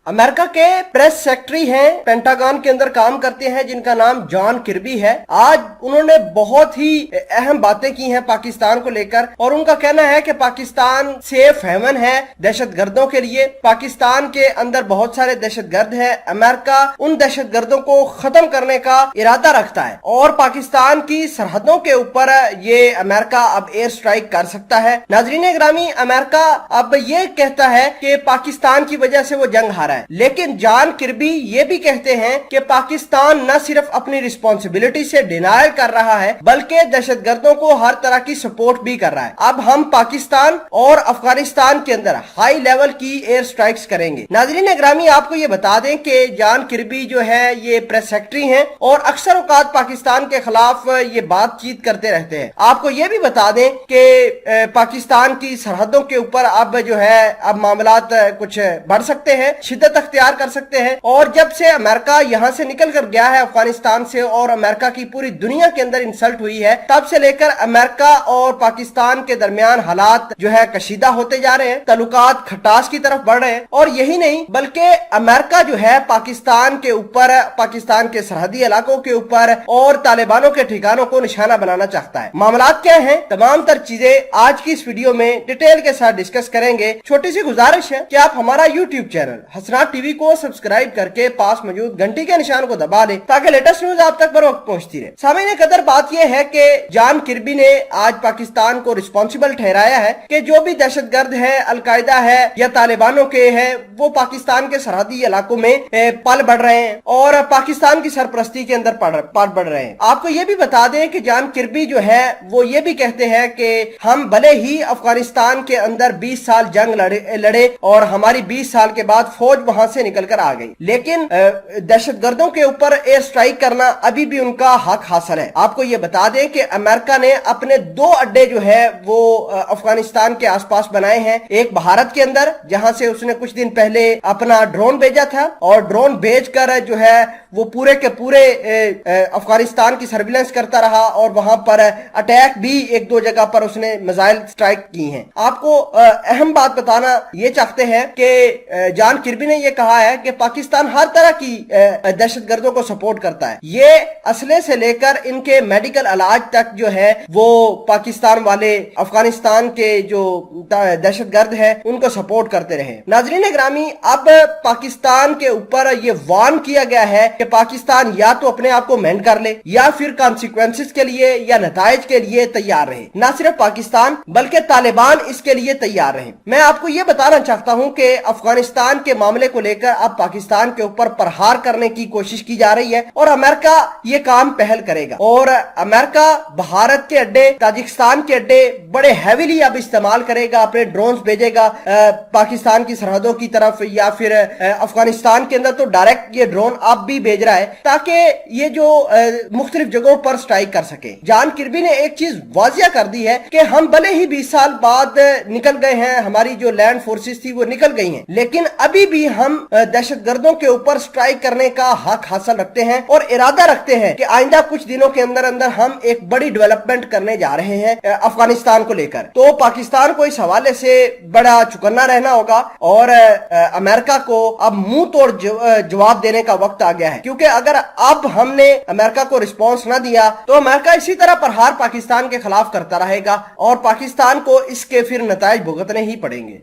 America के press secretary हैं, pentagon के अंदर काम करते हैं, जिनका नाम जॉन किर्बी है। आज उन्होंने बहुत ही अहम बातें की हैं पाकिस्तान को लेकर, और उनका कहना है कि पाकिस्तान सेफ हेवन है दहशतगर्दों के लिए। पाकिस्तान के अंदर बहुत सारे दहशतगर्द हैं। अमेरिका उन दहशतगर्दों को खत्म करने का इरादा रखता है और पाकिस्तान की सरहदों के ऊपर ये अमेरिका अब एयर स्ट्राइक कर सकता है। नाजरीन ग्रामी, अमेरिका अब ये कहता है कि पाकिस्तान की वजह से वो जंग हारा है, लेकिन जॉन किर्बी ये भी कहते हैं कि पाकिस्तान न सिर्फ अपनी रिस्पॉन्सिबिलिटी से डिनायल कर रहा है, बल्कि दहशतगर्दों को हर तरह की सपोर्ट भी कर रहा है। अब हम पाकिस्तान और अफगानिस्तान के अंदर हाई लेवल की एयर स्ट्राइक्स करेंगे। नाजरीन ग्रामी, आपको ये बता दें कि जॉन किर्बी जो है ये प्रेस सेक्रेटरी हैं और अक्सर औकात पाकिस्तान के खिलाफ ये बातचीत करते रहते हैं। आपको ये भी बता दें कि पाकिस्तान की सरहदों के ऊपर अब जो है अब मामलात कुछ बढ़ सकते हैं, शिद्दत अख्तियार कर सकते हैं। और जब से अमेरिका यहां से निकल कर गया है अफगानिस्तान से, और अमेरिका की पूरी दुनिया के अंदर इंसल्ट हुई है, तब से लेकर अमेरिका और पाकिस्तान के दरमियान हालात जो है कशीदा होते जा रहे हैं, ताल्लुकात खटास की तरफ बढ़ रहे हैं। और यही नहीं बल्कि अमेरिका जो है पाकिस्तान के ऊपर, पाकिस्तान के सरहदी इलाकों के ऊपर और तालिबानों के ठिकानों को निशाना बनाना चाहता है। मामलात क्या हैं, तमाम तर चीजें आज की इस वीडियो में डिटेल के साथ डिस्कस करेंगे। छोटी सी गुजारिश है कि आप हमारा यूट्यूब चैनल हसनात टीवी को सब्सक्राइब करके पास मौजूद घंटी के निशान को दबा लें ताकि लेटेस्ट न्यूज आप तक बर वक्त पहुंचती रहे। सामईन कदर, बात यह है कि जॉन किर्बी ने आज पाकिस्तान को रिस्पॉन्सिबल ठहराया है कि जो भी दहशतगर्द है, अलकायदा है या तालिबानों के है, वो पाकिस्तान के सरहदी इलाकों में पल बढ़ रहे हैं और पाकिस्तान की सरपरस्ती के अंदर पल बढ़ रहे हैं। आपको ये भी बता दें कि जॉन किर्बी जो है वो ये भी कहते हैं कि हम भले ही अफगानिस्तान के अंदर 20 साल जंग लड़े और हमारी 20 साल के बाद फौज वहां से निकलकर आ गई, लेकिन दहशतगर्दों के ऊपर एयर स्ट्राइक करना अभी भी उनका हक हासिल है। आपको ये बता दें कि अमेरिका ने अपने 2 अड्डे जो है वो अफगानिस्तान के आसपास बनाए हैं। एक भारत के अंदर, जहां से उसने कुछ दिन पहले अपना ड्रोन भेजा था, और ड्रोन भेजकर जो है वो पूरे के पूरे अफगानिस्तान की सर्विलेंस करता रहा और वहां पर अटैक भी 1-2 जगह पर उसने मिसाइल स्ट्राइक की हैं। आपको अहम बात बताना ये चाहते हैं कि जॉन किर्बी ने ये कहा है कि पाकिस्तान हर तरह की दहशतगर्दों को सपोर्ट करता है। ये असले से लेकर इनके मेडिकल इलाज तक जो है वो पाकिस्तान वाले अफगानिस्तान के जो दहशतगर्द है उनको सपोर्ट करते रहे। नाजरीन ग्रामी, अब पाकिस्तान के ऊपर ये वार्न किया गया है कि पाकिस्तान या तो अपने आप को मेंड कर ले या फिर कॉन्सिक्वेंसेस के लिए या नताइज के लिए तैयार रहे। ना सिर्फ पाकिस्तान बल्कि तालिबान इसके लिए तैयार रहे। मैं आपको ये बताना चाहता हूं कि अफगानिस्तान के मामले को लेकर अब पाकिस्तान के ऊपर प्रहार करने की कोशिश की जा रही है और अमेरिका ये काम पहल करेगा। और अमेरिका भारत के अड्डे, ताजिकिस्तान के अड्डे बड़े हैवीली अब इस्तेमाल करेगा, अपने ड्रोन्स भेजेगा पाकिस्तान की सरहदों की तरफ या फिर अफगानिस्तान के अंदर। तो डायरेक्ट ये ड्रोन अब भी भेज रहा है ताकि ये जो मुख्तलिफ जगहों पर स्ट्राइक कर सके। जॉन किर्बी ने एक चीज वाजिया कर दी है कि हम भले ही 20 साल बाद निकल गए हैं, हमारी जो लैंड फोर्सेस थी वो निकल गई हैं, लेकिन अभी भी हम दहशतगर्दों के ऊपर स्ट्राइक करने का हक हासिल रखते हैं और इरादा रखते हैं कि आइंदा कुछ दिनों के अंदर अंदर हम एक बड़ी डेवलपमेंट करने जा रहे हैं अफगानिस्तान को लेकर। तो पाकिस्तान को इस हवाले से बड़ा चौकन्ना रहना होगा और अमेरिका को अब मुंह तोड़ जवाब देने का वक्त आ गया है, क्योंकि अगर अब हमने अमेरिका को रिस्पांस ना दिया तो अमेरिका इसी तरह प्रहार पाकिस्तान के खिलाफ करता रहेगा और पाकिस्तान को इसके फिर नताइज भुगतने ही पड़ेंगे।